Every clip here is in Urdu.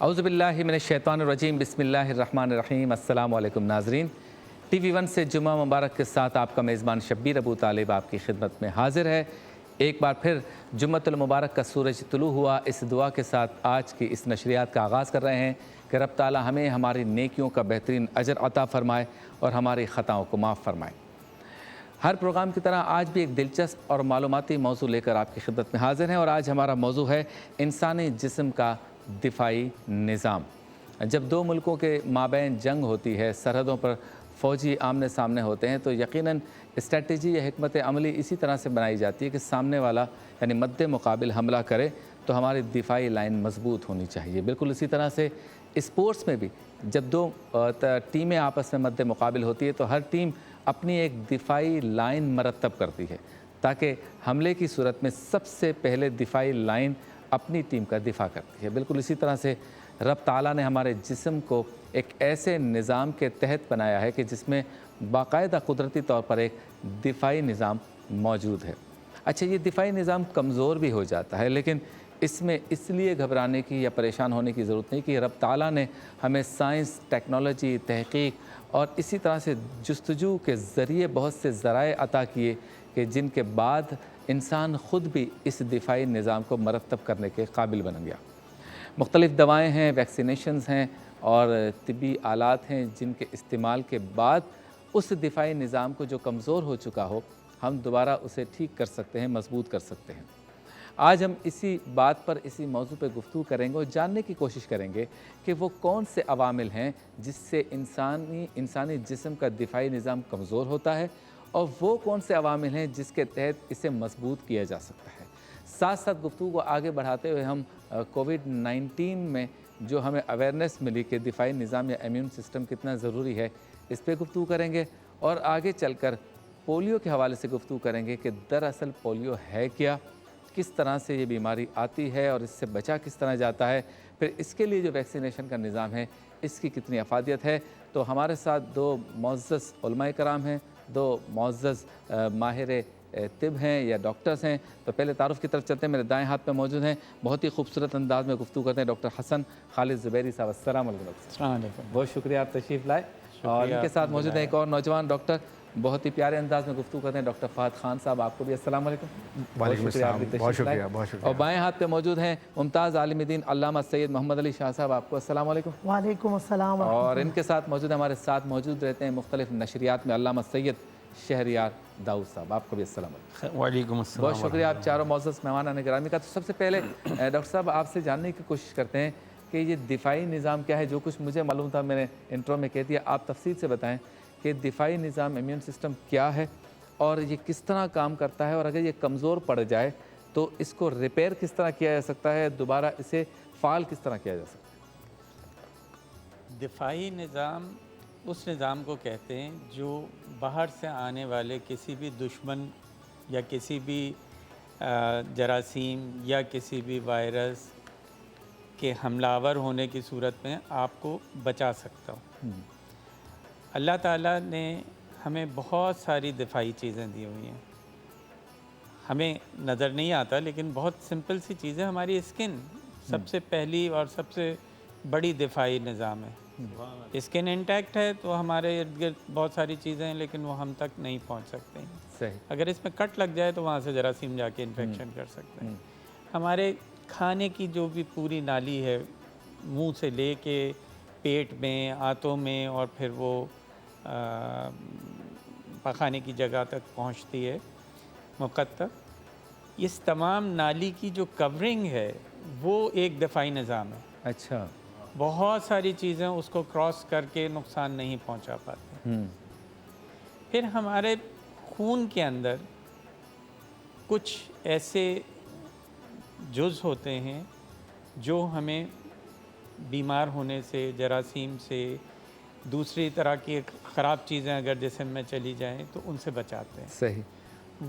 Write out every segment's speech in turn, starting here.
اعوذ باللہ من الشیطان الرجیم بسم اللہ الرحمن الرحیم۔ السلام علیکم ناظرین، ٹی وی ون سے جمعہ مبارک کے ساتھ آپ کا میزبان شبیر ابو طالب آپ کی خدمت میں حاضر ہے۔ ایک بار پھر جمعۃ المبارک کا سورج طلوع ہوا، اس دعا کے ساتھ آج کی اس نشریات کا آغاز کر رہے ہیں کہ رب تعالی ہمیں ہماری نیکیوں کا بہترین اجر عطا فرمائے اور ہماری خطاؤں کو معاف فرمائے۔ ہر پروگرام کی طرح آج بھی ایک دلچسپ اور معلوماتی موضوع لے کر آپ کی خدمت میں حاضر ہیں، اور آج ہمارا موضوع ہے انسانی جسم کا دفاعی نظام۔ جب دو ملکوں کے مابین جنگ ہوتی ہے، سرحدوں پر فوجی آمنے سامنے ہوتے ہیں، تو یقیناً اسٹریٹجی یا حکمت عملی اسی طرح سے بنائی جاتی ہے کہ سامنے والا یعنی مد مقابل حملہ کرے تو ہماری دفاعی لائن مضبوط ہونی چاہیے۔ بالکل اسی طرح سے اسپورٹس میں بھی جب دو ٹیمیں آپس میں مد مقابل ہوتی ہے تو ہر ٹیم اپنی ایک دفاعی لائن مرتب کرتی ہے تاکہ حملے کی صورت میں سب سے پہلے دفاعی لائن اپنی ٹیم کا دفاع کرتی ہے۔ بالکل اسی طرح سے رب تعالیٰ نے ہمارے جسم کو ایک ایسے نظام کے تحت بنایا ہے کہ جس میں باقاعدہ قدرتی طور پر ایک دفاعی نظام موجود ہے۔ اچھا، یہ دفاعی نظام کمزور بھی ہو جاتا ہے، لیکن اس میں اس لیے گھبرانے کی یا پریشان ہونے کی ضرورت نہیں کہ رب تعالیٰ نے ہمیں سائنس، ٹیکنالوجی، تحقیق اور اسی طرح سے جستجو کے ذریعے بہت سے ذرائع عطا کیے کہ جن کے بعد انسان خود بھی اس دفاعی نظام کو مرتب کرنے کے قابل بن گیا۔ مختلف دوائیں ہیں، ویکسینیشنز ہیں اور طبی آلات ہیں جن کے استعمال کے بعد اس دفاعی نظام کو جو کمزور ہو چکا ہو ہم دوبارہ اسے ٹھیک کر سکتے ہیں، مضبوط کر سکتے ہیں۔ آج ہم اسی بات پر، اسی موضوع پہ گفتگو کریں گے اور جاننے کی کوشش کریں گے کہ وہ کون سے عوامل ہیں جس سے انسانی جسم کا دفاعی نظام کمزور ہوتا ہے، اور وہ کون سے عوامل ہیں جس کے تحت اسے مضبوط کیا جا سکتا ہے۔ ساتھ ساتھ گفتگو کو آگے بڑھاتے ہوئے ہم کووڈ-19 میں جو ہمیں اویئرنیس ملی کہ دفاعی نظام یا امیون سسٹم کتنا ضروری ہے، اس پہ گفتگو کریں گے، اور آگے چل کر پولیو کے حوالے سے گفتگو کریں گے کہ دراصل پولیو ہے کیا، کس طرح سے یہ بیماری آتی ہے اور اس سے بچا کس طرح جاتا ہے، پھر اس کے لیے جو ویکسینیشن کا نظام ہے اس کی کتنی افادیت ہے۔ تو ہمارے ساتھ دو معزز علماء کرام ہیں، دو معزز ماہر طب ہیں یا ڈاکٹرز ہیں۔ تو پہلے تعارف کی طرف چلتے ہیں، میرے دائیں ہاتھ پہ موجود ہیں، بہت ہی خوبصورت انداز میں گفتگو کرتے ہیں ڈاکٹر حسن خالد زبیری صاحب۔ السلام علیکم۔ السلام علیکم، بہت شکریہ آپ تشریف لائے۔ اور ان کے ساتھ موجود ہیں ایک اور نوجوان ڈاکٹر، بہت ہی پیارے انداز میں گفتگو کرتے ہیں ڈاکٹر فہد خان صاحب، آپ کو بھی السلام علیکم۔ وعلیکم السلام، بہت شکریہ۔ اور بائیں ہاتھ پہ موجود ہیں ممتاز عالم دین علامہ سید محمد علی شاہ صاحب، آپ کو السلام علیکم۔ وعلیکم السلام۔ اور ان کے ساتھ موجود ہیں، ہمارے ساتھ موجود رہتے ہیں مختلف نشریات میں علامہ سید شہریار داؤد صاحب، آپ کو بھی السلام علیکم۔ وعلیکم السلام، بہت شکریہ آپ چاروں معزز مہمان گرامی کا۔ تو سب سے پہلے ڈاکٹر صاحب آپ سے جاننے کی کوشش کرتے ہیں کہ یہ دفاعی نظام کیا ہے؟ جو کچھ مجھے معلوم تھا میں نے انٹرو میں کہہ دیا، آپ تفصیل سے بتائیں کہ دفاعی نظام امیون سسٹم کیا ہے اور یہ کس طرح کام کرتا ہے، اور اگر یہ کمزور پڑ جائے تو اس کو ریپیئر کس طرح کیا جا سکتا ہے، دوبارہ اسے فعال کس طرح کیا جا سکتا ہے؟ دفاعی نظام اس نظام کو کہتے ہیں جو باہر سے آنے والے کسی بھی دشمن یا کسی بھی جراثیم یا کسی بھی وائرس کے حملہ آور ہونے کی صورت میں آپ کو بچا سکتا ہو۔ اللہ تعالیٰ نے ہمیں بہت ساری دفاعی چیزیں دی ہوئی ہیں، ہمیں نظر نہیں آتا لیکن بہت سمپل سی چیزیں۔ ہماری اسکن سب سے پہلی اور سب سے بڑی دفاعی نظام ہے۔ اسکن انٹیکٹ ہے تو ہمارے ارد گرد بہت ساری چیزیں ہیں لیکن وہ ہم تک نہیں پہنچ سکتے ہیں۔ صحیح۔ اگر اس میں کٹ لگ جائے تو وہاں سے جراثیم جا کے انفیکشن کر سکتے ہیں۔ ہمارے کھانے کی جو بھی پوری نالی ہے، منہ سے لے کے پیٹ میں، آنتوں میں، اور پھر وہ پخانے کی جگہ تک پہنچتی ہے مقطع، اس تمام نالی کی جو کورنگ ہے وہ ایک دفاعی نظام ہے۔ اچھا۔ بہت ساری چیزیں اس کو کراس کر کے نقصان نہیں پہنچا پاتے۔ پھر ہمارے خون کے اندر کچھ ایسے جز ہوتے ہیں جو ہمیں بیمار ہونے سے، جراثیم سے، دوسری طرح کی خراب چیزیں اگر جسم میں چلی جائیں تو ان سے بچاتے ہیں۔ صحیح۔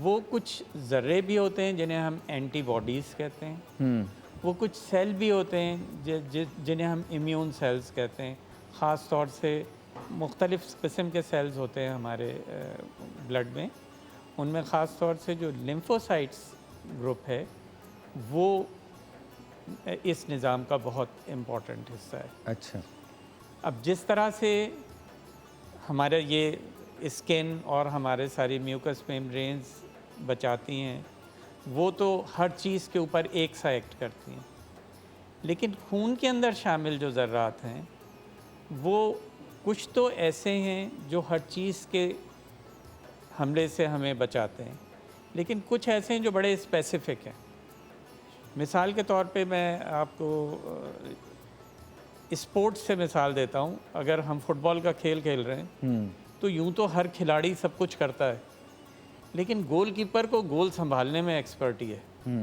وہ کچھ ذرے بھی ہوتے ہیں جنہیں ہم اینٹی باڈیز کہتے ہیں، وہ کچھ سیل بھی ہوتے ہیں جنہیں ہم امیون سیلز کہتے ہیں۔ خاص طور سے مختلف قسم کے سیلز ہوتے ہیں ہمارے بلڈ میں، ان میں خاص طور سے جو لیمفوسائٹس گروپ ہے وہ اس نظام کا بہت امپورٹنٹ حصہ ہے۔ اچھا، اب جس طرح سے ہمارا یہ اسکن اور ہمارے ساری میوکس میمبرینز بچاتی ہیں، وہ تو ہر چیز کے اوپر ایک سا ایکٹ کرتی ہیں، لیکن خون کے اندر شامل جو ذرات ہیں وہ کچھ تو ایسے ہیں جو ہر چیز کے حملے سے ہمیں بچاتے ہیں، لیکن کچھ ایسے ہیں جو بڑے اسپیسیفک ہیں۔ مثال کے طور پہ میں آپ کو اسپورٹس سے مثال دیتا ہوں۔ اگر ہم فٹ بال کا کھیل کھیل رہے ہیں تو یوں تو ہر کھلاڑی سب کچھ کرتا ہے، لیکن گول کیپر کو گول سنبھالنے میں ایکسپرٹی ہے،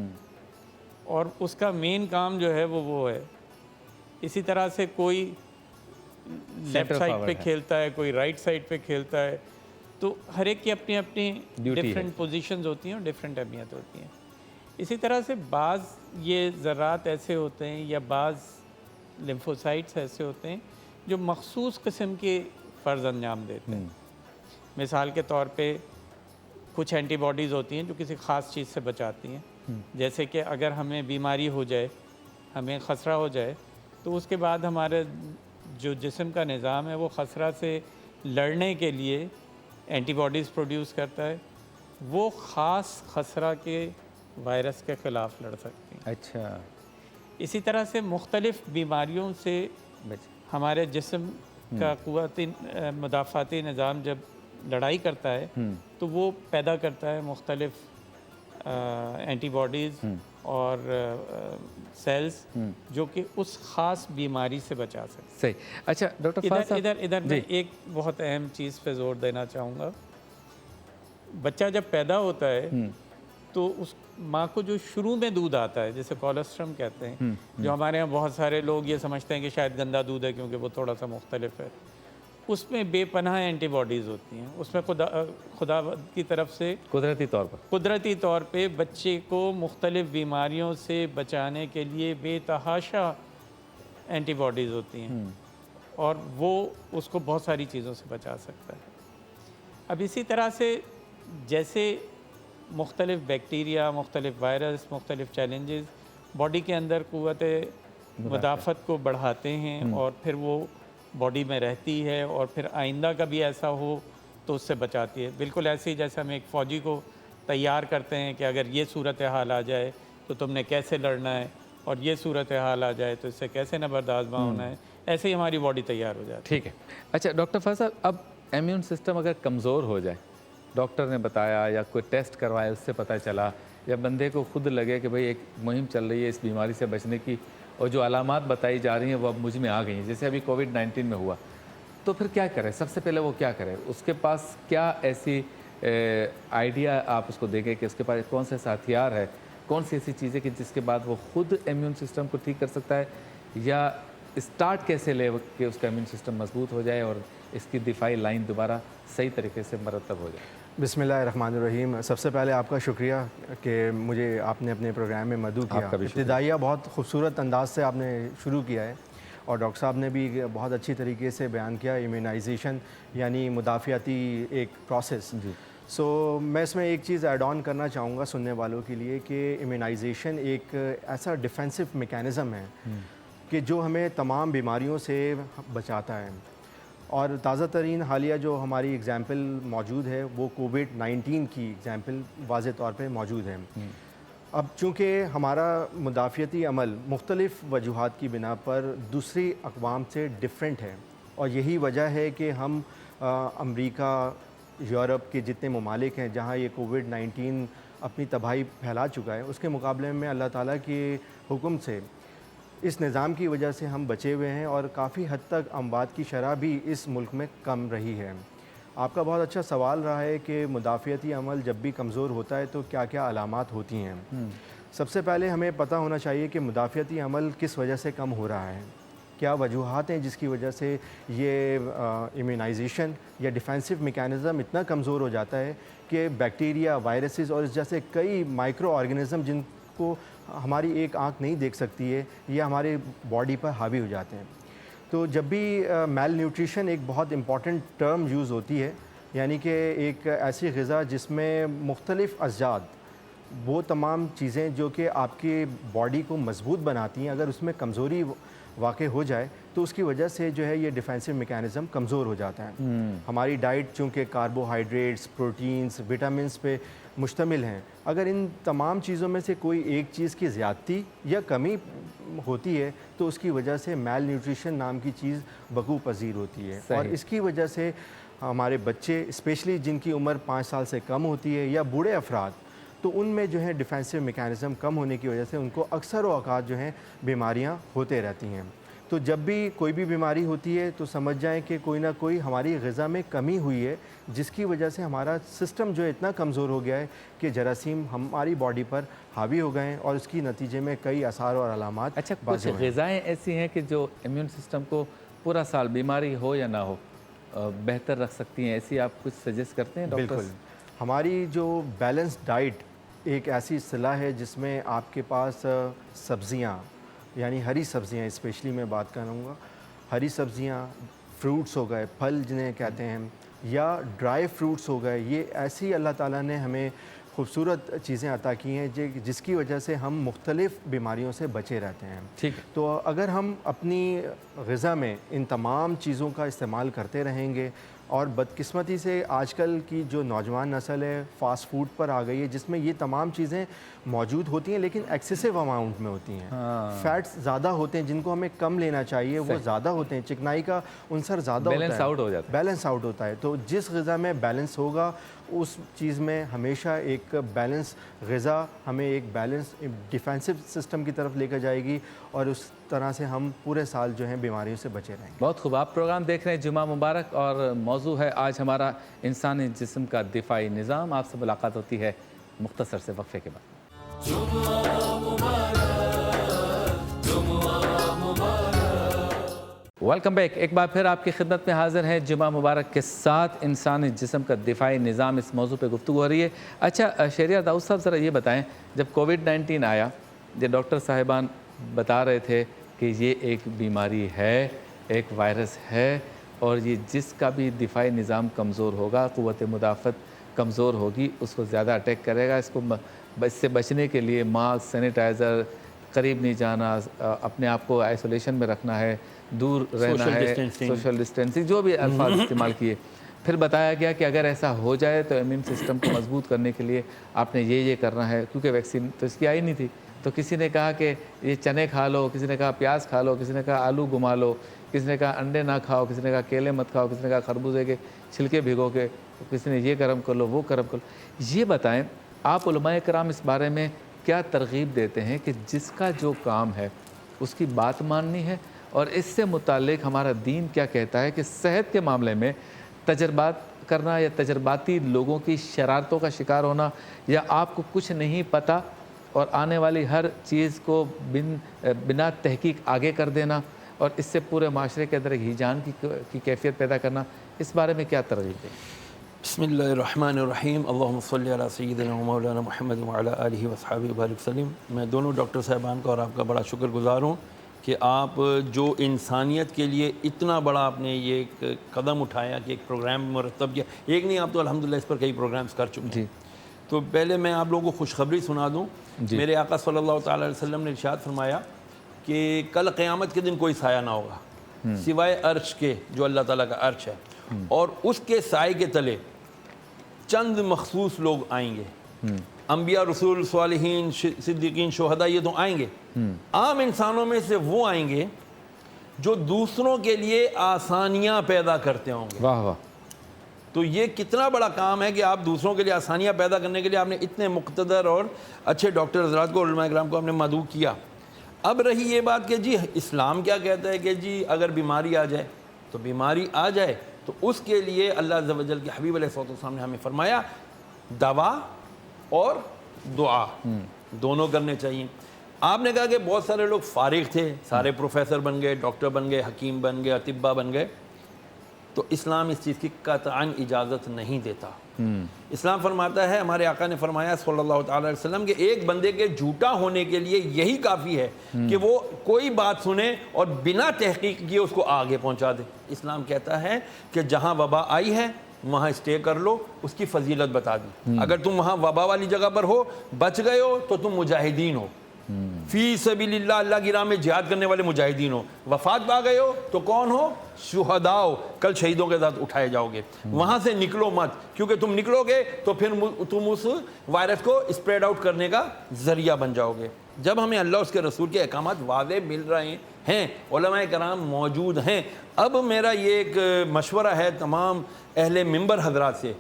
اور اس کا مین کام جو ہے وہ ہے۔ اسی طرح سے کوئی لیفٹ سائڈ پہ کھیلتا ہے، کوئی رائٹ سائڈ پہ کھیلتا ہے، تو ہر ایک کی اپنی اپنی ڈفرینٹ پوزیشنز ہوتی ہیں اور ڈفرینٹ اہمیت ہوتی ہیں۔ اسی طرح سے بعض یہ ذرات ایسے ہوتے ہیں یا بعض لیمفوسائٹس ایسے ہوتے ہیں جو مخصوص قسم کے فرض انجام دیتے ہیں۔ مثال کے طور پہ کچھ اینٹی باڈیز ہوتی ہیں جو کسی خاص چیز سے بچاتی ہیں، جیسے کہ اگر ہمیں بیماری ہو جائے، ہمیں خسرہ ہو جائے، تو اس کے بعد ہمارے جو جسم کا نظام ہے وہ خسرہ سے لڑنے کے لیے اینٹی باڈیز پروڈیوس کرتا ہے، وہ خاص خسرہ کے وائرس کے خلاف لڑ سکتی ہیں۔ اچھا، اسی طرح سے مختلف بیماریوں سے ہمارے جسم کا قوتی مدافعتی نظام جب لڑائی کرتا ہے تو وہ پیدا کرتا ہے مختلف اینٹی باڈیز اور سیلز جو کہ اس خاص بیماری سے بچا سکتے ہیں۔ صحیح۔ اچھا ڈاکٹر فہد صاحب، ادھر میں ایک بہت اہم چیز پہ زور دینا چاہوں گا۔ بچہ جب پیدا ہوتا ہے تو اس ماں کو جو شروع میں دودھ آتا ہے، جیسے کولسٹرم کہتے ہیں، جو ہمارے یہاں بہت سارے لوگ یہ سمجھتے ہیں کہ شاید گندا دودھ ہے کیونکہ وہ تھوڑا سا مختلف ہے، اس میں بے پناہ اینٹی باڈیز ہوتی ہیں۔ اس میں خدا کی طرف سے قدرتی طور پہ بچے کو مختلف بیماریوں سے بچانے کے لیے بے تحاشا اینٹی باڈیز ہوتی ہیں، اور وہ اس کو بہت ساری چیزوں سے بچا سکتا ہے۔ اب اسی طرح سے جیسے مختلف بیکٹیریا، مختلف وائرس، مختلف چیلنجز باڈی کے اندر قوت مدافعت کو بڑھاتے ہیں اور پھر وہ باڈی میں رہتی ہے، اور پھر آئندہ کا بھی ایسا ہو تو اس سے بچاتی ہے۔ بالکل ایسے ہی جیسے ہم ایک فوجی کو تیار کرتے ہیں کہ اگر یہ صورتحال آ جائے تو تم نے کیسے لڑنا ہے، اور یہ صورتحال آ جائے تو اس سے کیسے نبردآزمہ ہونا ہے، ایسے ہی ہماری باڈی تیار ہو جاتی ہے۔ ٹھیک ہے۔ اچھا ڈاکٹر فہد صاحب، اب امیون سسٹم اگر کمزور ہو جائے، ڈاکٹر نے بتایا یا کوئی ٹیسٹ کروایا اس سے پتہ چلا، یا بندے کو خود لگے کہ بھئی ایک مہم چل رہی ہے اس بیماری سے بچنے کی، اور جو علامات بتائی جا رہی ہیں وہ اب مجھ میں آ گئی ہیں، جیسے ابھی کووڈ-19 میں ہوا، تو پھر کیا کرے؟ سب سے پہلے وہ کیا کرے؟ اس کے پاس کیا ایسی آئیڈیا آپ اس کو دیں گے کہ اس کے پاس کون سے ہتھیار ہے، کون سی ایسی چیزیں کہ جس کے بعد وہ خود امیون سسٹم کو ٹھیک کر سکتا ہے، یا اسٹارٹ کیسے لے کہ اس کا امیون سسٹم مضبوط ہو جائے اور اس کی دفاعی لائن دوبارہ صحیح طریقے سے مرتب ہو جائے؟ بسم اللہ الرحمن الرحیم۔ سب سے پہلے آپ کا شکریہ کہ مجھے آپ نے اپنے پروگرام میں مدعو کیا۔ ابتدائیہ بہت خوبصورت انداز سے آپ نے شروع کیا ہے، اور ڈاکٹر صاحب نے بھی بہت اچھی طریقے سے بیان کیا امیونائزیشن یعنی مدافعتی ایک پروسیس۔ سو میں اس میں ایک چیز ایڈ آن کرنا چاہوں گا سننے والوں کے لیے کہ امیونائزیشن ایک ایسا ڈیفینسو میکینزم ہے کہ جو ہمیں تمام بیماریوں سے بچاتا ہے، اور تازہ ترین حالیہ جو ہماری اگزامپل موجود ہے وہ کووڈ-19 کی اگزامپل واضح طور پہ موجود ہے۔ اب چونکہ ہمارا مدافعتی عمل مختلف وجوہات کی بنا پر دوسری اقوام سے ڈفرینٹ ہے، اور یہی وجہ ہے کہ ہم امریکہ، یورپ کے جتنے ممالک ہیں جہاں یہ کووڈ-19 اپنی تباہی پھیلا چکا ہے، اس کے مقابلے میں اللہ تعالیٰ کے حکم سے اس نظام کی وجہ سے ہم بچے ہوئے ہیں، اور کافی حد تک اموات کی شرح بھی اس ملک میں کم رہی ہے۔ آپ کا بہت اچھا سوال رہا ہے کہ مدافعتی عمل جب بھی کمزور ہوتا ہے تو کیا کیا علامات ہوتی ہیں۔ سب سے پہلے ہمیں پتہ ہونا چاہیے کہ مدافعتی عمل کس وجہ سے کم ہو رہا ہے، کیا وجوہات ہیں جس کی وجہ سے یہ امیونائزیشن یا ڈیفینسو میکینزم اتنا کمزور ہو جاتا ہے کہ بیکٹیریا، وائرسز اور اس جیسے کئی مائکرو آرگنزم جن کو ہماری ایک آنکھ نہیں دیکھ سکتی ہے، یہ ہمارے باڈی پر حاوی ہو جاتے ہیں۔ تو جب بھی میل نیوٹریشن ایک بہت امپورٹنٹ ٹرم یوز ہوتی ہے، یعنی کہ ایک ایسی غذا جس میں مختلف اذیت وہ تمام چیزیں جو کہ آپ کی باڈی کو مضبوط بناتی ہیں، اگر اس میں کمزوری واقع ہو جائے تو اس کی وجہ سے جو ہے یہ ڈیفینسو میکینزم کمزور ہو جاتا ہے۔ ہماری ڈائٹ چونکہ کاربوہائیڈریٹس، پروٹینز، وٹامنس پہ مشتمل ہیں، اگر ان تمام چیزوں میں سے کوئی ایک چیز کی زیادتی یا کمی ہوتی ہے تو اس کی وجہ سے میل نیوٹریشن نام کی چیز وقوع پذیر ہوتی ہے، اور اس کی وجہ سے ہمارے بچے اسپیشلی جن کی عمر 5 سال سے کم ہوتی ہے یا بوڑھے افراد، تو ان میں جو ہے ڈیفینسو میکینزم کم ہونے کی وجہ سے ان کو اکثر اوقات جو ہیں بیماریاں ہوتے رہتی ہیں۔ تو جب بھی کوئی بھی بیماری ہوتی ہے تو سمجھ جائیں کہ کوئی نہ کوئی ہماری غذا میں کمی ہوئی ہے، جس کی وجہ سے ہمارا سسٹم جو ہے اتنا کمزور ہو گیا ہے کہ جراثیم ہماری باڈی پر حاوی ہو گئے ہیں، اور اس کی نتیجے میں کئی آثار اور علامات۔ اچھا، کچھ غذائیں ایسی ہیں کہ جو امیون سسٹم کو پورا سال بیماری ہو یا نہ ہو بہتر رکھ سکتی ہیں، ایسی آپ کچھ سجیسٹ کرتے ہیں ڈاکٹر؟ بالکل، ہماری جو بیلنس ڈائٹ ایک ایسی اصطلاح ہے جس میں آپ کے پاس سبزیاں، یعنی ہری سبزیاں اسپیشلی میں بات کروں گا، ہری سبزیاں، فروٹس ہو گئے، پھل جنہیں کہتے ہیں، یا ڈرائی فروٹس ہو گئے، یہ ایسی اللہ تعالیٰ نے ہمیں خوبصورت چیزیں عطا کی ہیں جس کی وجہ سے ہم مختلف بیماریوں سے بچے رہتے ہیں۔ ٹھیک، تو اگر ہم اپنی غذا میں ان تمام چیزوں کا استعمال کرتے رہیں گے، اور بدقسمتی سے آج کل کی جو نوجوان نسل ہے فاسٹ فوڈ پر آ گئی ہے، جس میں یہ تمام چیزیں موجود ہوتی ہیں لیکن ایکسیسو اماؤنٹ میں ہوتی ہیں، فیٹس زیادہ ہوتے ہیں جن کو ہمیں کم لینا چاہیے، وہ زیادہ ہوتے ہیں، چکنائی کا عنصر زیادہ ہوتا ہے، بیلنس آؤٹ ہو جاتا ہے، بیلنس آؤٹ ہوتا ہے۔ تو جس غذا میں بیلنس ہوگا اس چیز میں ہمیشہ ایک بیلنس غذا ہمیں ایک بیلنس ڈیفینسو سسٹم کی طرف لے کر جائے گی، اور اس طرح سے ہم پورے سال جو ہیں بیماریوں سے بچے رہیں گے۔ بہت خوب، آپ پروگرام دیکھ رہے ہیں جمعہ مبارک، اور موضوع ہے آج ہمارا انسانی جسم کا دفاعی نظام۔ آپ سے ملاقات ہوتی ہے مختصر سے وقفے کے بعد۔ ویلکم بیک، ایک بار پھر آپ کی خدمت میں حاضر ہیں جمعہ مبارک کے ساتھ انسانی جسم کا دفاعی نظام، اس موضوع پہ گفتگو ہو رہی ہے۔ اچھا شہریار داؤد صاحب، ذرا یہ بتائیں، جب کووڈ-19 آیا، یہ ڈاکٹر صاحبان بتا رہے تھے کہ یہ ایک بیماری ہے، ایک وائرس ہے، اور یہ جس کا بھی دفاعی نظام کمزور ہوگا، قوت مدافعت کمزور ہوگی، اس کو زیادہ اٹیک کرے گا۔ اس سے بچنے کے لیے ماسک، سینیٹائزر، قریب نہیں جانا، اپنے آپ کو آئسولیشن میں رکھنا ہے، دور رہنا ہے، سوشل ڈسٹینسنگ، جو بھی الفاظ استعمال کیے۔ پھر بتایا گیا کہ اگر ایسا ہو جائے تو امیون سسٹم کو مضبوط کرنے کے لیے آپ نے یہ کرنا ہے، کیونکہ ویکسین تو اس کی آئی نہیں تھی۔ تو کسی نے کہا کہ یہ چنے کھا لو، کسی نے کہا پیاز کھا لو، کسی نے کہا آلو گھما لو، کسی نے کہا انڈے نہ کھاؤ، کسی نے کہا کیلے مت کھاؤ، کسی نے کہا خربوزے کے چھلکے بھگو کے، کسی نے یہ کرم کر لو، وہ کرم کر لو۔ یہ بتائیں، آپ علماء کرام اس بارے میں کیا ترغیب دیتے ہیں کہ جس کا جو کام ہے اس کی بات ماننی ہے، اور اس سے متعلق ہمارا دین کیا کہتا ہے کہ صحت کے معاملے میں تجربات کرنا یا تجرباتی لوگوں کی شرارتوں کا شکار ہونا، یا آپ کو کچھ نہیں پتہ اور آنے والی ہر چیز کو بنا تحقیق آگے کر دینا، اور اس سے پورے معاشرے کے اندر ایک ہیجان کی کیفیت پیدا کرنا، اس بارے میں کیا ترغیب دیں؟ بسم اللہ الرحمن الرحیم، اللہم صلی علی سیدنا و مولانا محمد وعلی آلہ وصحبہ وبارک وسلم۔ میں دونوں ڈاکٹر صاحبان کا اور آپ کا بڑا شکر گزار ہوں کہ آپ جو انسانیت کے لیے اتنا بڑا آپ نے یہ ایک قدم اٹھایا کہ ایک پروگرام مرتب کیا۔ ایک نہیں، آپ تو الحمدللہ اس پر کئی پروگرامز کر چکے ہیں۔ تو پہلے میں آپ لوگوں کو خوشخبری سنا دوں۔ میرے آقا صلی اللہ تعالی علیہ وسلم نے ارشاد فرمایا کہ کل قیامت کے دن کوئی سایہ نہ ہوگا سوائے عرش کے، جو اللہ تعالیٰ کا عرش ہے، اور اس کے سائے کے تلے چند مخصوص لوگ آئیں گے۔ انبیاء، رسول، صالحین، صدیقین، شہداء، یہ تو آئیں گے۔ عام انسانوں میں سے وہ آئیں گے جو دوسروں کے لیے آسانیاں پیدا کرتے ہوں گے۔ واہ واہ! تو یہ کتنا بڑا کام ہے کہ آپ دوسروں کے لیے آسانیاں پیدا کرنے کے لیے آپ نے اتنے مقتدر اور اچھے ڈاکٹر حضرات کو، علماء کرام کو آپ نے مدعو کیا۔ اب رہی یہ بات کہ جی اسلام کیا کہتا ہے کہ جی اگر بیماری آ جائے تو بیماری آ جائے تو اس کے لیے اللہ عز و جل کے حبیب علیہ السلام نے ہمیں فرمایا دوا اور دعا دونوں کرنے چاہیے۔ آپ نے کہا کہ بہت سارے لوگ فارغ تھے، سارے پروفیسر بن گئے، ڈاکٹر بن گئے، حکیم بن گئے، اطباء بن گئے، تو اسلام اس چیز کی قطعاً اجازت نہیں دیتا۔ اسلام فرماتا ہے، ہمارے آقا نے فرمایا صلی اللہ تعالی علیہ وسلم کہ ایک بندے کے جھوٹا ہونے کے لیے یہی کافی ہے کہ وہ کوئی بات سنے اور بنا تحقیق کیے اس کو آگے پہنچا دے۔ اسلام کہتا ہے کہ جہاں وبا آئی ہے وہاں اسٹے کر لو، اس کی فضیلت بتا دی. اگر تم وہاں وبا والی جگہ پر ہو، بچ گئے ہو، تو تم مجاہدین ہو، فی سبیل اللہ، اللہ کی راہ میں جہاد کرنے والے مجاہدین ہو. وفات پا گئے ہو تو کون ہو؟ شہداء ہو، کل شہیدوں کے ساتھ اٹھائے جاؤ گے. وہاں سے نکلو مت، کیونکہ تم نکلو گے تو پھر تم اس وائرس کو اسپریڈ آؤٹ کرنے کا ذریعہ بن جاؤ گے. جب ہمیں اللہ اس کے رسول کے احکامات واضح مل رہے ہیں، علماء کرام موجود ہیں، اب میرا یہ ایک مشورہ ہے تمام اہل ممبر حضرات سے،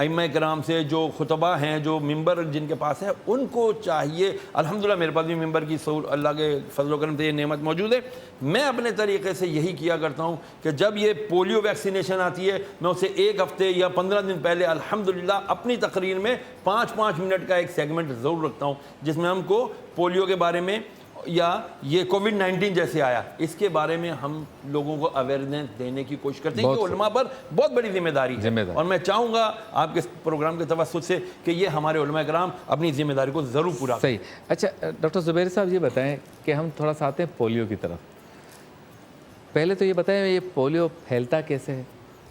ائمہ کرام سے، جو خطبہ ہیں، جو ممبر جن کے پاس ہے، ان کو چاہیے، الحمدللہ میرے پاس بھی ممبر کی اللہ کے فضل و کرم سے یہ نعمت موجود ہے. میں اپنے طریقے سے یہی کیا کرتا ہوں کہ جب یہ پولیو ویکسینیشن آتی ہے، میں اسے 1 ہفتے یا 15 دن پہلے الحمدللہ اپنی تقریر میں 5-5 منٹ کا ایک سیگمنٹ ضرور رکھتا ہوں، جس میں ہم کو پولیو کے بارے میں یا یہ کووڈ-19 جیسے آیا، اس کے بارے میں ہم لوگوں کو اویئرنیس دینے کی کوشش کرتے ہیں. کہ علماء پر بہت بڑی ذمہ داری ہے، اور میں چاہوں گا آپ کے پروگرام کے توسط سے کہ یہ ہمارے علماء کرام اپنی ذمہ داری کو ضرور پورا کریں. صحیح. اچھا ڈاکٹر زبیر صاحب یہ بتائیں کہ ہم تھوڑا سا آتے ہیں پولیو کی طرف. پہلے تو یہ بتائیں یہ پولیو پھیلتا کیسے ہے؟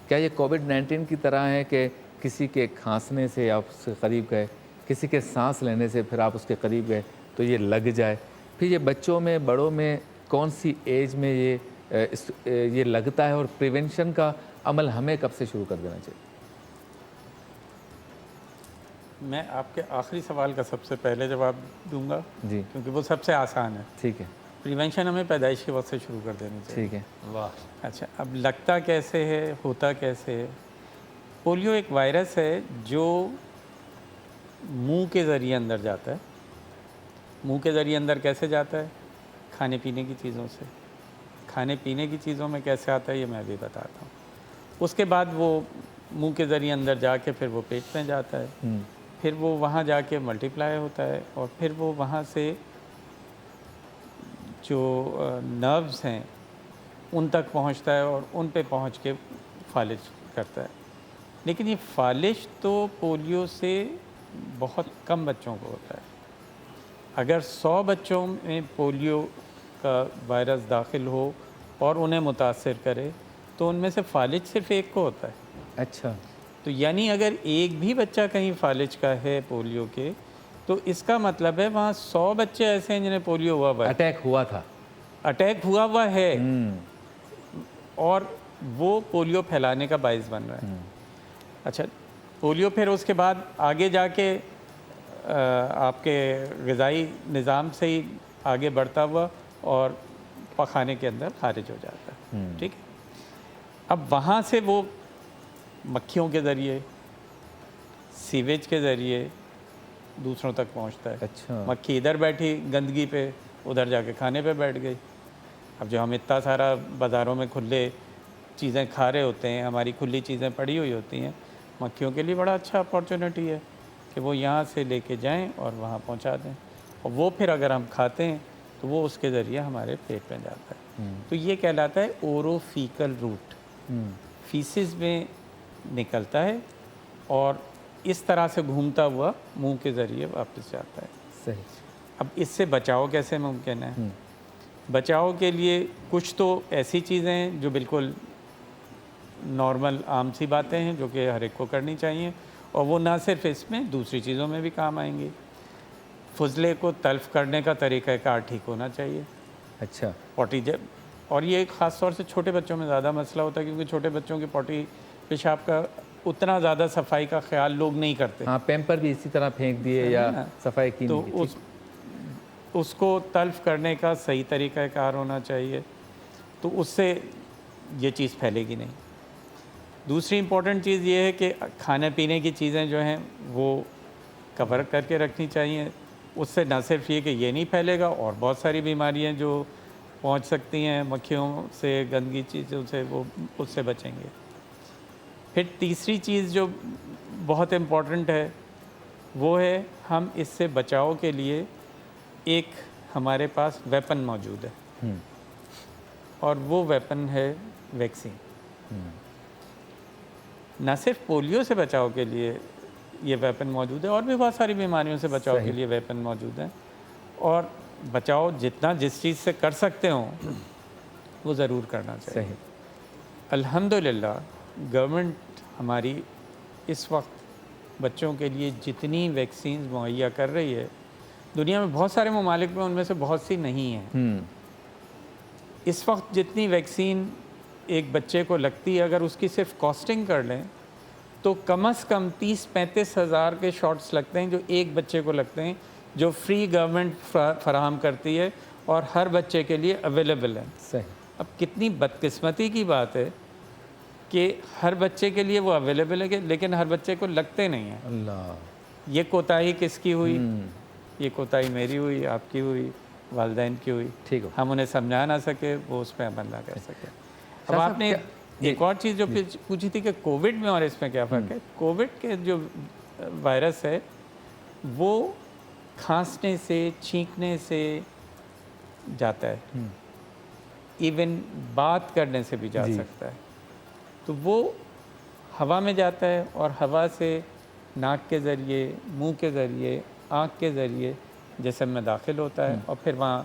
کیا یہ کووڈ-19 کی طرح ہے کہ کسی کے کھانسنے سے آپ اس کے قریب گئے، کسی کے سانس لینے سے پھر آپ اس کے قریب گئے تو یہ لگ جائے؟ پھر یہ بچوں میں، بڑوں میں کون سی ایج میں یہ لگتا ہے، اور پریونشن کا عمل ہمیں کب سے شروع کر دینا چاہیے؟ میں آپ کے آخری سوال کا سب سے پہلے جواب دوں گا، جی کیونکہ وہ سب سے آسان ہے. ٹھیک ہے. پریونشن ہمیں پیدائش کے وقت سے شروع کر دینی چاہیے. ٹھیک ہے. واہ. اچھا، اب لگتا کیسے ہے، ہوتا کیسے ہے؟ پولیو ایک وائرس ہے جو منہ کے ذریعے اندر جاتا ہے. منہ کے ذریعے اندر کیسے جاتا ہے؟ کھانے پینے کی چیزوں سے. کھانے پینے کی چیزوں میں کیسے آتا ہے یہ میں بھی بتاتا ہوں. اس کے بعد وہ منہ کے ذریعے اندر جا کے پھر وہ پیٹ میں جاتا ہے، پھر وہ وہاں جا کے ملٹیپلائی ہوتا ہے، اور پھر وہ وہاں سے جو نروز ہیں ان تک پہنچتا ہے، اور ان پہ پہنچ کے فالج کرتا ہے. لیکن یہ فالج تو پولیو سے بہت کم بچوں کو ہوتا ہے. اگر 100 بچوں میں پولیو کا وائرس داخل ہو اور انہیں متاثر کرے تو ان میں سے فالج صرف 1 کو ہوتا ہے. اچھا. تو یعنی اگر ایک بھی بچہ کہیں فالج کا ہے پولیو کے، تو اس کا مطلب ہے وہاں 100 بچے ایسے ہیں جنہیں پولیو ہوا ہے، اٹیک ہوا تھا، اٹیک ہوا ہے، اور وہ پولیو پھیلانے کا باعث بن رہا ہے. اچھا، پولیو پھر اس کے بعد آگے جا کے آپ کے غذائی نظام سے ہی آگے بڑھتا ہوا اور پخانے کے اندر خارج ہو جاتا ہے. ٹھیک ہے. اب وہاں سے وہ مکھیوں کے ذریعے، سیویج کے ذریعے دوسروں تک پہنچتا ہے. اچھا. مکھی ادھر بیٹھی گندگی پہ، ادھر جا کے کھانے پہ بیٹھ گئی. اب جو ہم اتنا سارا بازاروں میں کھلے چیزیں کھا رہے ہوتے ہیں، ہماری کھلی چیزیں پڑی ہوئی ہوتی ہیں، مکھیوں کے لیے بڑا اچھا اپارچونیٹی ہے کہ وہ یہاں سے لے کے جائیں اور وہاں پہنچا دیں، اور وہ پھر اگر ہم کھاتے ہیں تو وہ اس کے ذریعے ہمارے پیٹ میں جاتا ہے. تو یہ کہلاتا ہے اورو فیکل روٹ. فیسز میں نکلتا ہے اور اس طرح سے گھومتا ہوا منہ کے ذریعے واپس جاتا ہے. صحیح. اب اس سے بچاؤ کیسے ممکن ہے؟ بچاؤ کے لیے کچھ تو ایسی چیزیں ہیں جو بالکل نارمل عام سی باتیں ہیں جو کہ ہر ایک کو کرنی چاہیے، اور وہ نہ صرف اس میں، دوسری چیزوں میں بھی کام آئیں گی. فضلے کو تلف کرنے کا طریقہ کار ٹھیک ہونا چاہیے. اچھا. پوٹی اور یہ خاص طور سے چھوٹے بچوں میں زیادہ مسئلہ ہوتا ہے، کیونکہ چھوٹے بچوں کی پوٹی پیشاب کا اتنا زیادہ صفائی کا خیال لوگ نہیں کرتے. ہاں، پیمپر بھی اسی طرح پھینک دیے یا صفائی کی تو نہیں کی. اس کو تلف کرنے کا صحیح طریقہ کار ہونا چاہیے، تو اس سے یہ چیز پھیلے گی نہیں. دوسری امپورٹنٹ چیز یہ ہے کہ کھانے پینے کی چیزیں جو ہیں وہ کور کر کے رکھنی چاہیے. اس سے نہ صرف یہ کہ یہ نہیں پھیلے گا، اور بہت ساری بیماریاں جو پہنچ سکتی ہیں مکھیوں سے، گندگی چیزوں سے، وہ اس سے بچیں گے. پھر تیسری چیز جو بہت امپورٹنٹ ہے وہ ہے ہم اس سے بچاؤ کے لیے ایک ہمارے پاس ویپن موجود ہے، اور وہ ویپن ہے ویکسین. نہ صرف پولیو سے بچاؤ کے لیے یہ ویپن موجود ہے، اور بھی بہت ساری بیماریوں سے بچاؤ کے لیے ویپن موجود ہیں. اور بچاؤ جتنا جس چیز سے کر سکتے ہوں وہ ضرور کرنا چاہیے. الحمدللہ گورنمنٹ ہماری اس وقت بچوں کے لیے جتنی ویکسینز مہیا کر رہی ہے، دنیا میں بہت سارے ممالک میں ان میں سے بہت سی نہیں ہیں۔ اس وقت جتنی ویکسین ایک بچے کو لگتی ہے، اگر اس کی صرف کاسٹنگ کر لیں تو کم از کم 30-35 ہزار کے شاٹس لگتے ہیں جو ایک بچے کو لگتے ہیں، جو فری گورنمنٹ فراہم کرتی ہے اور ہر بچے کے لیے اویلیبل ہے۔ صحیح۔ اب کتنی بدقسمتی کی بات ہے کہ ہر بچے کے لیے وہ اویلیبل ہے لیکن ہر بچے کو لگتے نہیں ہیں۔ اللہ، یہ کوتاہی کس کی ہوئی؟ یہ کوتاہی میری ہوئی، آپ کی ہوئی، والدین کی ہوئی۔ ٹھیک ہو، ہم انہیں سمجھا نہ سکے، وہ اس پہ عمل نہ کر سکے۔ اب آپ نے ایک اور چیز جو پوچھی تھی کہ کووڈ میں اور اس میں کیا فرق ہے۔ کووڈ کے جو وائرس ہے وہ کھانسنے سے، چھینکنے سے جاتا ہے، ایون بات کرنے سے بھی جا سکتا ہے۔ تو وہ ہوا میں جاتا ہے اور ہوا سے ناک کے ذریعے، منہ کے ذریعے، آنکھ کے ذریعے جسم میں داخل ہوتا ہے اور پھر وہاں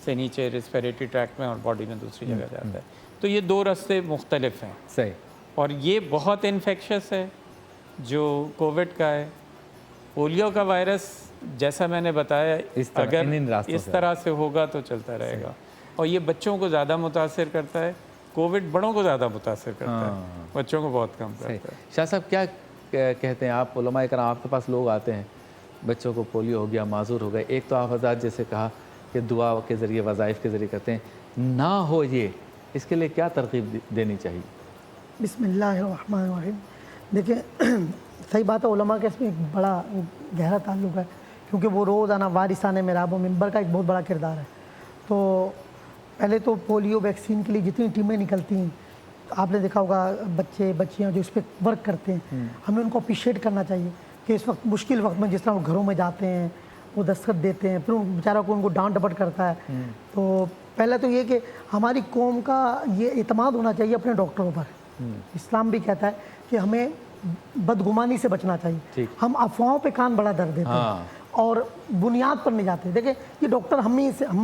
سے نیچے ریسپیریٹری ٹریکٹ میں اور باڈی میں دوسری جگہ جاتا ہے۔ تو یہ دو راستے مختلف ہیں، صحیح، اور یہ بہت انفیکشس ہے جو کووڈ کا ہے۔ پولیو کا وائرس جیسا میں نے بتایا اگر اس طرح سے ہوگا تو چلتا رہے گا، اور یہ بچوں کو زیادہ متاثر کرتا ہے۔ کووڈ بڑوں کو زیادہ متاثر کرتا ہے، بچوں کو بہت کم کرتا ہے۔ شاہ صاحب کیا کہتے ہیں آپ؟ علماء کرام آپ کے پاس لوگ آتے ہیں، بچوں کو پولیو ہو گیا، معذور ہو گئے، ایک تو آپ حضرات جیسے کہا کہ دعا کے ذریعے، وظائف کے ذریعے کرتے ہیں، نہ ہو یہ، اس کے لیے کیا ترغیب دینی چاہیے؟ بسم اللہ الرحمن الرحیم۔ دیکھیں صحیح بات ہے، علماء کا اس میں ایک بڑا گہرا تعلق ہے، کیونکہ وہ روزانہ وارثان محراب و منبر کا ایک بہت بڑا کردار ہے۔ تو پہلے تو پولیو ویکسین کے لیے جتنی ٹیمیں نکلتی ہیں، آپ نے دیکھا ہوگا بچے بچیاں جو اس پہ ورک کرتے ہیں، ہمیں ان کو اپریشیٹ کرنا چاہیے کہ اس وقت مشکل وقت میں جس طرح وہ گھروں میں جاتے ہیں، وہ دستخط دیتے ہیں، پھر ان بیچارہ کو ان کو ڈانٹ ڈپٹ کرتا ہے۔ تو پہلے تو یہ کہ ہماری قوم کا یہ اعتماد ہونا چاہیے اپنے ڈاکٹروں پر۔ اسلام بھی کہتا ہے کہ ہمیں بدگمانی سے بچنا چاہیے۔ ہم افواہوں پہ کان بڑا دھر دیتے ہیں اور بنیاد پر نہیں جاتے۔ دیکھیں یہ ڈاکٹر ہم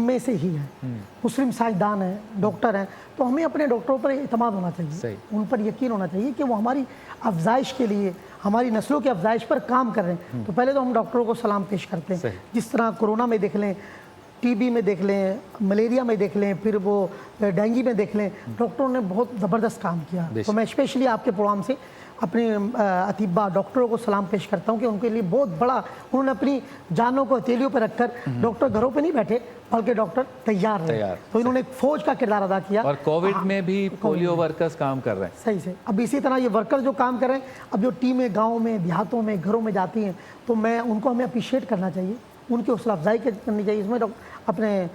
میں سے ہی ہیں، مسلم سائنسدان ہیں، ڈاکٹر ہیں، تو ہمیں اپنے ڈاکٹروں پر اعتماد ہونا چاہیے، ان پر یقین ہونا چاہیے کہ وہ ہماری افزائش کے لیے، ہماری نسلوں کی افزائش پر کام کر رہے ہیں۔ تو پہلے تو ہم ڈاکٹروں کو سلام پیش کرتے ہیں، جس طرح کورونا میں دیکھ لیں، ٹی بی میں دیکھ لیں، ملیریا میں دیکھ لیں، پھر وہ ڈینگی میں دیکھ لیں، ڈاکٹروں نے بہت زبردست کام کیا۔ تو میں اسپیشلی آپ کے پروگرام سے اپنے اطباء ڈاکٹروں کو سلام پیش کرتا ہوں کہ ان کے لیے بہت بڑا، انہوں نے اپنی جانوں کو ہتھیلیوں پہ رکھ کر، ڈاکٹر گھروں پہ نہیں بیٹھے بلکہ ڈاکٹر تیار رہے، تو انہوں نے ایک فوج کا کردار ادا کیا۔ اور کووڈ میں بھی پولیو ورکرز کام کر رہے ہیں، صحیح سے۔ اب اسی طرح یہ ورکر جو کام کر رہے ہیں، اب جو ٹیمیں گاؤں میں، دیہاتوں میں، گھروں میں جاتی ہیں، تو میں ان کو ہمیں اپریشیٹ کرنا چاہیے، ان کی حوصلہ افزائی کرنی چاہیے۔ اس میں اپنے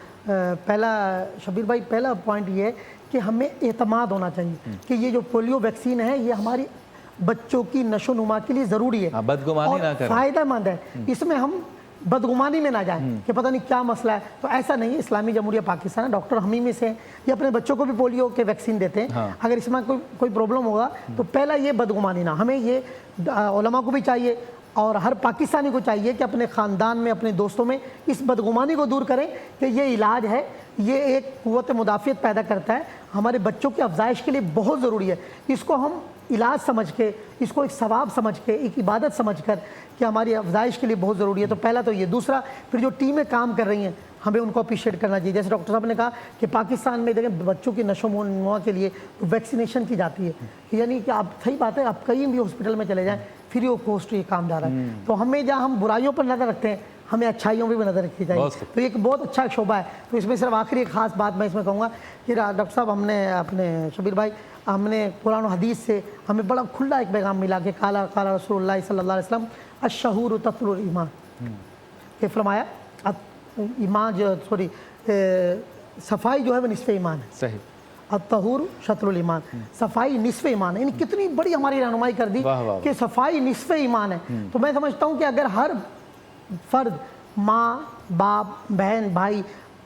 پہلا شبیر بھائی پہلا پوائنٹ یہ ہے کہ ہمیں اعتماد ہونا چاہیے کہ یہ جو پولیو ویکسین ہے یہ ہماری بچوں کی نشو نما کے لیے ضروری ہے، بدگمانی نہ کریں، فائدہ مند ہے۔ اس میں ہم بدگمانی میں نہ جائیں کہ پتہ نہیں کیا مسئلہ ہے، تو ایسا نہیں ہے۔ اسلامی جمہوریہ پاکستان ہے، ڈاکٹر ہم ہی میں سے ہیں، یہ اپنے بچوں کو بھی پولیو کے ویکسین دیتے ہیں۔ اگر اس میں کوئی پرابلم ہوگا تو پہلا یہ بدگمانی نہ، ہمیں یہ علماء کو بھی چاہیے اور ہر پاکستانی کو چاہیے کہ اپنے خاندان میں، اپنے دوستوں میں اس بدگمانی کو دور کریں کہ یہ علاج ہے، یہ ایک قوت مدافعت پیدا کرتا ہے، ہمارے بچوں کی افزائش کے لیے بہت ضروری ہے۔ اس کو ہم علاج سمجھ کے، اس کو ایک ثواب سمجھ کے، ایک عبادت سمجھ کر کہ ہماری افزائش کے لیے بہت ضروری ہے۔ تو پہلا تو یہ۔ دوسرا، پھر جو ٹیمیں کام کر رہی ہیں ہمیں ان کو اپریشیٹ کرنا چاہیے۔ جیسے ڈاکٹر صاحب نے کہا کہ پاکستان میں دیکھیں بچوں کی نشو و نما کے لیے ویکسینیشن کی جاتی ہے، یعنی کہ آپ صحیح بات ہے، آپ کہیں بھی ہاسپٹل میں چلے جائیں فری آف کاسٹ یہ کام جا رہا ہے۔ تو ہمیں جہاں ہم برائیوں پر نظر رکھتے ہیں، ہمیں اچھائیوں پہ بھی نظر رکھنی چاہیے۔ تو یہ ایک بہت اچھا شعبہ ہے۔ تو اس میں صرف آخری ایک خاص بات میں اس میں کہوں گا کہ ڈاکٹر صاحب ہم نے اپنے شبیر بھائی ہم نے قرآن و حدیث سے ہمیں بڑا کھلا ایک پیغام ملا کہ قال رسول اللہ صلی اللہ علیہ وسلم الشہور تطہر الایمان، کہ فرمایا ایمان صفائی جو ہے وہ نصف ایمان ہے، صحیح، الطہور شطر الایمان، صفائی نصف ایمان ہے۔ یعنی کتنی بڑی ہماری رہنمائی کر دی کہ صفائی نصف ایمان ہے۔ تو میں سمجھتا ہوں کہ اگر ہر فرد، ماں، باپ، بہن، بھائی،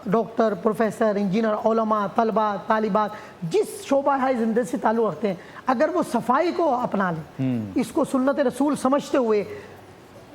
ڈاکٹر، پروفیسر، انجینئر، علماء، طلباء، طالبات، جس شعبہ ہے زندگی سے تعلق رکھتے ہیں، اگر وہ صفائی کو اپنا لیں، اس کو سنت رسول سمجھتے ہوئے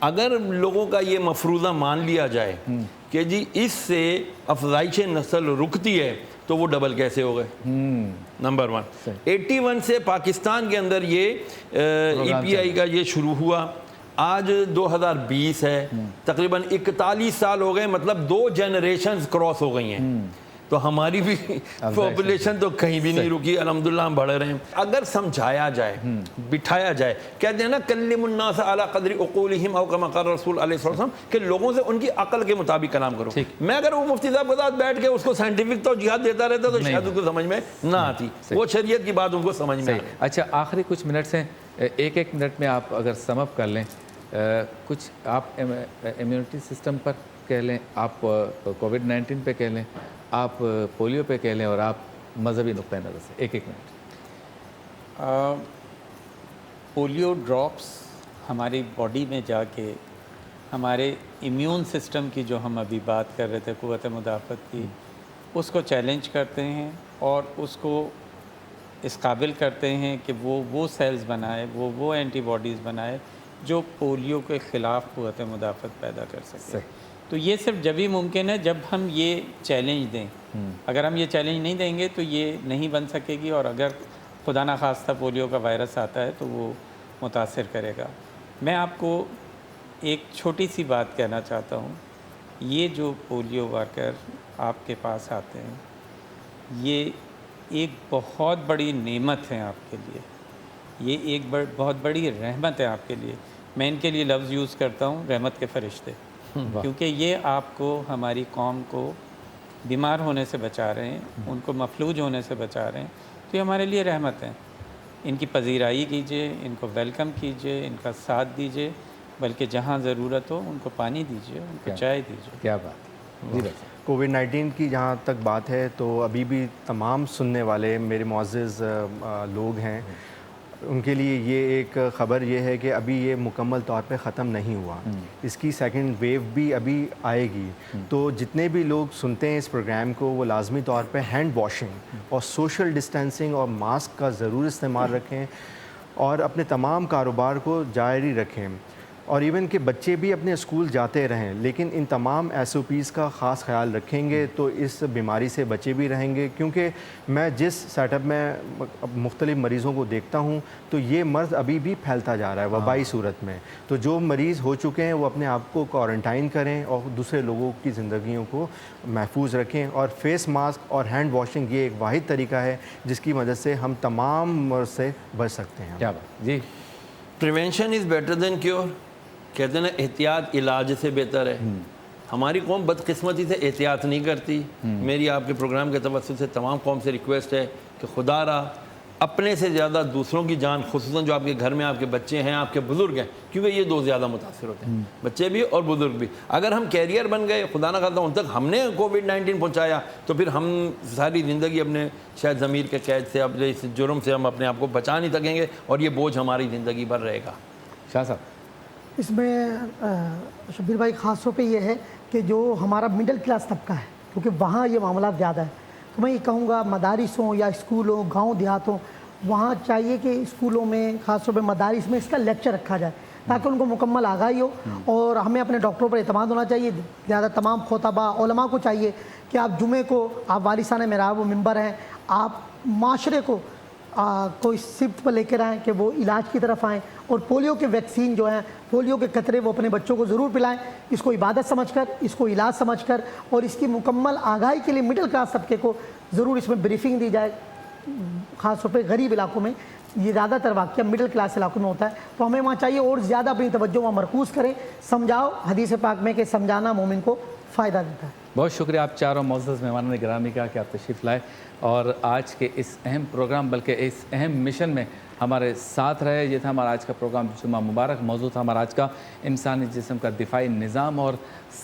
اگر لوگوں کا یہ مفروضہ مان لیا جائے کہ جی اس سے افزائش نسل رکتی ہے تو وہ ڈبل کیسے ہو گئے؟ نمبر 1 81 سے پاکستان کے اندر یہ ای پی آئی کا یہ شروع ہوا، آج 2020 ہے، تقریباً 41 سال ہو گئے، مطلب 2 جنریشنز کراس ہو گئی ہیں، تو ہماری بھی پاپولیشن تو کہیں بھی نہیں رکی، الحمدللہ ہم بڑھ رہے ہیں۔ اگر سمجھایا جائے، بٹھایا جائے، کہتے ہیں نا کلم الناس علی قدر عقولہم او کما قال رسول علیہ الصلوۃ والسلام، کہ لوگوں سے ان کی عقل کے مطابق کلام کرو۔ میں اگر وہ مفتی صاحب کے ساتھ بیٹھ کے اس کو سائنٹیفک توجیہات دیتا رہتا تو شاید ان کو سمجھ میں نہ آتی، وہ شریعت کی بات ان کو سمجھ میں آتی۔ اچھا، آخری کچھ منٹس ہیں، ایک منٹ میں آپ اگر سم اپ کر لیں، کچھ آپ امیونٹی سسٹم پر کہہ لیں، آپ کووڈ 19 پہ کہہ لیں، آپ پولیو پہ کہہ لیں، اور آپ مذہبی نقطۂ نظر سے ایک منٹ۔ پولیو ڈراپس ہماری باڈی میں جا کے ہمارے امیون سسٹم کی، جو ہم ابھی بات کر رہے تھے قوت مدافعت کی، اس کو چیلنج کرتے ہیں اور اس کو اس قابل کرتے ہیں کہ وہ سیلز بنائے، وہ اینٹی باڈیز بنائے جو پولیو کے خلاف قوت مدافعت پیدا کر سکے۔ تو یہ صرف جب ہی ممکن ہے جب ہم یہ چیلنج دیں۔ اگر ہم یہ چیلنج نہیں دیں گے تو یہ نہیں بن سکے گی، اور اگر خدا نخواستہ پولیو کا وائرس آتا ہے تو وہ متاثر کرے گا۔ میں آپ کو ایک چھوٹی سی بات کہنا چاہتا ہوں، یہ جو پولیو ورکر آپ کے پاس آتے ہیں، یہ ایک بہت بڑی نعمت ہے آپ کے لیے، یہ ایک بہت بڑی رحمت ہے آپ کے لیے۔ میں ان کے لیے لفظ یوز کرتا ہوں، رحمت کے فرشتے، کیونکہ یہ آپ کو، ہماری قوم کو بیمار ہونے سے بچا رہے ہیں، ان کو مفلوج ہونے سے بچا رہے ہیں، تو یہ ہمارے لیے رحمت ہیں۔ ان کی پذیرائی کیجئے، ان کو ویلکم کیجئے، ان کا ساتھ دیجئے، بلکہ جہاں ضرورت ہو ان کو پانی دیجئے، ان کو چائے دیجئے۔ کیا بات ہے۔ کووڈ 19 کی جہاں تک بات ہے تو ابھی بھی تمام سننے والے میرے معزز لوگ ہیں، ان کے لیے یہ ایک خبر یہ ہے کہ ابھی یہ مکمل طور پہ ختم نہیں ہوا، اس کی سیکنڈ ویو بھی ابھی آئے گی۔ تو جتنے بھی لوگ سنتے ہیں اس پروگرام کو، وہ لازمی طور پہ ہینڈ واشنگ اور سوشل ڈسٹینسنگ اور ماسک کا ضرور استعمال رکھیں، اور اپنے تمام کاروبار کو جاری رکھیں، اور ایون کہ بچے بھی اپنے اسکول جاتے رہیں، لیکن ان تمام ایس او پیز کا خاص خیال رکھیں گے تو اس بیماری سے بچے بھی رہیں گے۔ کیونکہ میں جس سیٹ اپ میں مختلف مریضوں کو دیکھتا ہوں تو یہ مرض ابھی بھی پھیلتا جا رہا ہے وبائی صورت میں، تو جو مریض ہو چکے ہیں وہ اپنے آپ کو کوارنٹائن کریں اور دوسرے لوگوں کی زندگیوں کو محفوظ رکھیں، اور فیس ماسک اور ہینڈ واشنگ یہ ایک واحد طریقہ ہے جس کی مدد سے ہم تمام مرض سے بچ سکتے ہیں۔ کیا بات جی۔ Prevention is better than cure, کہتے ہیں نا احتیاط علاج سے بہتر ہے۔ ہماری قوم بدقسمتی سے احتیاط نہیں کرتی۔ میری آپ کے پروگرام کے توسط سے تمام قوم سے ریکویسٹ ہے کہ خدا را اپنے سے زیادہ دوسروں کی جان، خصوصاً جو آپ کے گھر میں آپ کے بچے ہیں، آپ کے بزرگ ہیں، کیونکہ یہ 2 زیادہ متاثر ہوتے ہیں، بچے بھی اور بزرگ بھی۔ اگر ہم کیریئر بن گئے، خدا نہ خواستہ ان تک ہم نے کووڈ 19 پہنچایا، تو پھر ہم ساری زندگی اپنے شاید ضمیر کے قید سے، اپنے اس جرم سے ہم اپنے آپ کو بچا نہیں سکیں گے، اور یہ بوجھ ہماری زندگی بھر رہے گا۔ شاہ صاحب، اس میں شبیر بھائی خاص طور پہ یہ ہے کہ جو ہمارا مڈل کلاس طبقہ ہے، کیونکہ وہاں یہ معاملات زیادہ ہیں، تو میں یہ کہوں گا مدارس ہوں یا اسکول ہوں، گاؤں دیہات ہوں، وہاں چاہیے کہ اسکولوں میں، خاص طور پہ مدارس میں اس کا لیکچر رکھا جائے تاکہ ان کو مکمل آگاہی ہو، اور ہمیں اپنے ڈاکٹروں پر اعتماد ہونا چاہیے۔ زیادہ تمام خطباء علماء کو چاہیے کہ آپ جمعے کو، آپ وارثانہ محراب و ممبر ہیں، آپ معاشرے کو کوئی سمت پر لے کر آئیں کہ وہ علاج کی طرف آئیں، اور پولیو کے ویکسین جو ہیں، پولیو کے قطرے وہ اپنے بچوں کو ضرور پلائیں، اس کو عبادت سمجھ کر، اس کو علاج سمجھ کر، اور اس کی مکمل آگاہی کے لیے مڈل کلاس طبقے کو ضرور اس میں بریفنگ دی جائے۔ خاص طور پہ غریب علاقوں میں یہ زیادہ تر واقعہ مڈل کلاس علاقوں میں ہوتا ہے، تو ہمیں وہاں چاہیے اور زیادہ اپنی توجہ وہاں مرکوز کریں۔ سمجھاؤ، حدیث پاک میں کہ سمجھانا مومن کو فائدہ دیتا ہے۔ بہت شکریہ آپ چاروں معزز مہمانان گرامی کا کہ آپ تشریف لائے اور آج کے اس اہم پروگرام، بلکہ اس اہم مشن میں ہمارے ساتھ رہے۔ یہ تھا ہمارا آج کا پروگرام جمعہ مبارک۔ موضوع تھا ہمارا آج کا انسانی جسم کا دفاعی نظام، اور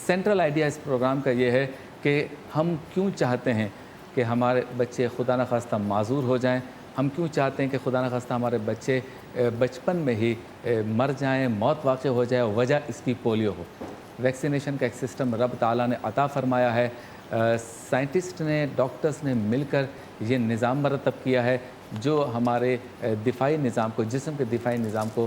سینٹرل آئیڈیا اس پروگرام کا یہ ہے کہ ہم کیوں چاہتے ہیں کہ ہمارے بچے خدا نخواستہ معذور ہو جائیں، ہم کیوں چاہتے ہیں کہ خدا نخواستہ ہمارے بچے بچپن میں ہی مر جائیں، موت واقع ہو جائے، وجہ اس کی پولیو ہو۔ ویکسینیشن کا ایک سسٹم رب تعالیٰ نے عطا فرمایا ہے، سائنٹسٹ نے، ڈاکٹرز نے مل کر یہ نظام مرتب کیا ہے جو ہمارے دفاعی نظام کو، جسم کے دفاعی نظام کو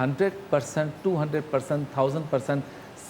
100%, 200%, 1000%